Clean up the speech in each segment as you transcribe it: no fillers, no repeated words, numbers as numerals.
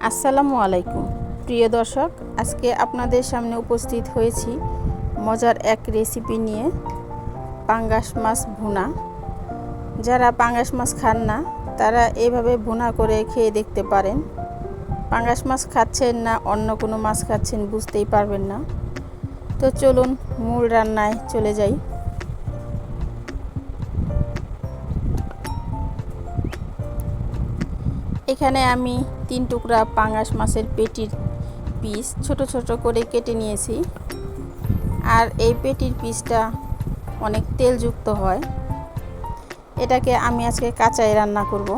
আসসালামু আলাইকুম প্রিয় দর্শক, আজকে আপনাদের সামনে উপস্থিত হয়েছি মজার এক রেসিপি নিয়ে, পাঙ্গাস মাছ ভুনা। যারা পাঙ্গাস মাছ খান না তারা এভাবে ভুনা করে খেয়ে দেখতে পারেন। পাঙ্গাস মাছ খাচ্ছেন না অন্য কোনো মাছ খাচ্ছেন বুঝতেই পারবেন না। তো চলুন মূল রান্নায় চলে যাই। এখানে আমি 3 টুকরা পাঙ্গাস মাছের পেটির পিস ছোট ছোট করে কেটে নিয়েছি। আর এই পেটির পিসটা অনেক তেলযুক্ত হয়, এটাকে আমি আজকে কাঁচাই রান্না করব।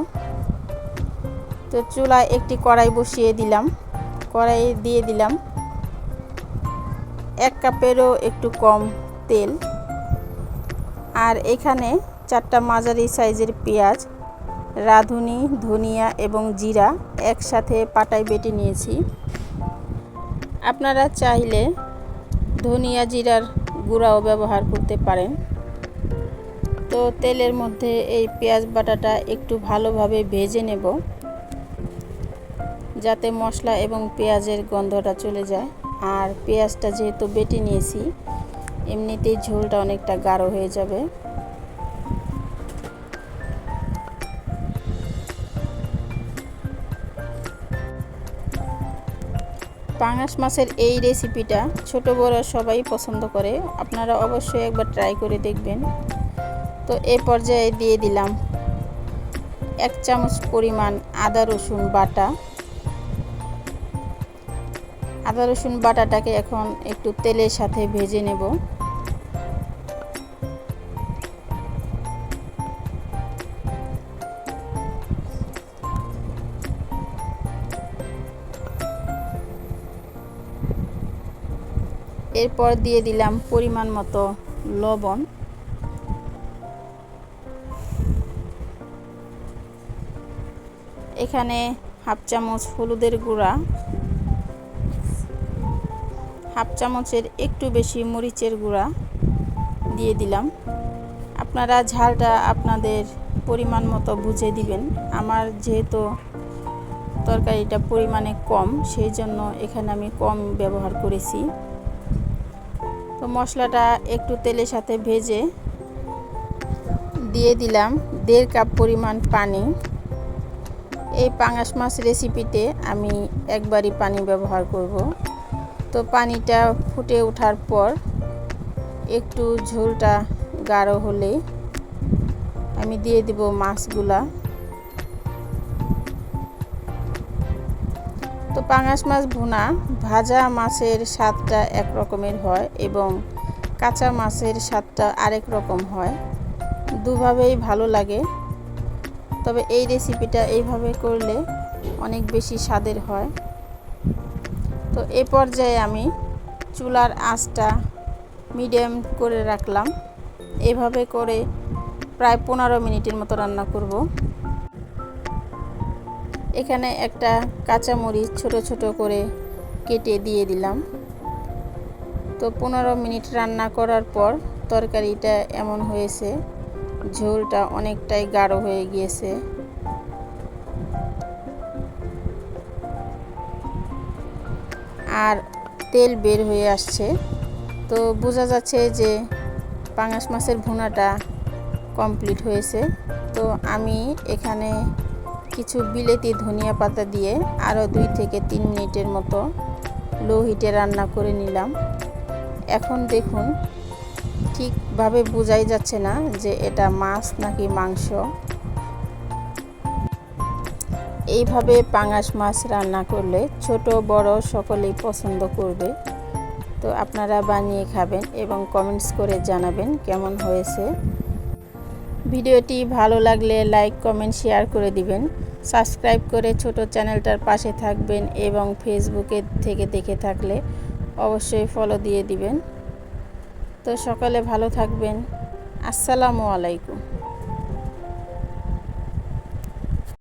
তো চুলায় একটি কড়াই বসিয়ে দিলাম, কড়াই দিয়ে দিলাম 1 কাপেরও একটু কম তেল। আর এখানে 4টা মাঝারি সাইজের পেঁয়াজ, রাঁধুনি, ধনিয়া এবং জিরা একসাথে পাটায় বেটে নিয়েছি। আপনারা চাইলে ধনিয়া জিরার গুঁড়াও ব্যবহার করতে পারেন। তো তেলের মধ্যে এই পেঁয়াজ বাটাটা একটু ভালোভাবে ভেজে নেব, যাতে মশলা এবং পেঁয়াজের গন্ধটা চলে যায়। আর পেঁয়াজটা যেহেতু বেটে নিয়েছি, এমনিতেই ঝোলটা অনেকটা গাঢ় হয়ে যাবে। পাঙ্গাস মাছের এই রেসিপিটা ছোট বড় সবাই পছন্দ করে, আপনারা অবশ্যই একবার ট্রাই করে দেখবেন। তো এই পর্যায়ে দিয়ে দিলাম 1 চামচ পরিমাণ আদা রসুন বাটা। আদা রসুন বাটাটাকে এখন একটু তেলের সাথে ভেজে নেব। এরপর দিয়ে দিলাম পরিমাণ মতো লবণ। এখানে 1/2 চামচ হলুদের গুঁড়া, 1/2 চামচের একটু বেশি মরিচের গুঁড়া দিয়ে দিলাম। আপনারা ঝালটা আপনাদের পরিমাণ মতো বুঝে দিবেন। আমার যেহেতু তরকারিটা পরিমাণে কম, সেই জন্য এখানে আমি কম ব্যবহার করেছি। তো মশলাটা একটু তেলের সাথে ভেজে দিয়ে দিলাম 1.5 কাপ পরিমাণ পানি। এই পাঙ্গাস মাছ রেসিপিতে আমি একবারই পানি ব্যবহার করব। তো পানিটা ফুটে ওঠার পর একটু ঝোলটা গাঢ় হলে আমি দিয়ে দিব মাছগুলা। তো পাঙ্গাস মাছ ভুনা ভাজা মাছের স্বাদটা এক রকমের হয় এবং কাঁচা মাছের স্বাদটা আরেক রকম হয়, দুভাবেই ভালো লাগে। তবে এই রেসিপিটা এইভাবে করলে অনেক বেশি স্বাদের হয়। তো এই পর্যায়ে আমি চুলার আঁচটা মিডিয়াম করে রাখলাম। এভাবে করে প্রায় 15 মিনিটের মতো রান্না করব। এখানে একটা কাঁচামরিচ ছোট ছোট করে কেটে দিয়ে দিলাম। তো 15 মিনিট রান্না করার পর তরকারিটা এমন হয়েছে, ঝোলটা অনেকটাই গাঢ় হয়ে গিয়েছে। আর তেল বের হয়ে আসছে। তো বোঝা যাচ্ছে যে পাঙ্গাস মাছের ভুনাটা কমপ্লিট হয়েছে। তো আমি এখানে কিছু বিলেতি ধনিয়া পাতা দিয়ে আরও 2 থেকে 3 মিনিটের মতো লো হিটে রান্না করে নিলাম। এখন দেখুন, ঠিকভাবে বোঝাই যাচ্ছে না যে এটা মাছ নাকি মাংস। এইভাবে পাঙ্গাস মাছ রান্না করলে ছোট বড় সকলেই পছন্দ করবে। তো আপনারা বানিয়ে খাবেন এবং কমেন্টস করে জানাবেন কেমন হয়েছে। ভিডিওটি ভালো লাগলে লাইক কমেন্ট শেয়ার করে দিবেন। সাবস্ক্রাইব করে ছোট চ্যানেলটার পাশে থাকবেন এবং ফেসবুকে থেকে দেখে থাকলে অবশ্যই ফলো দিয়ে দিবেন। তো সকলে ভালো থাকবেন। আসসালামু আলাইকুম।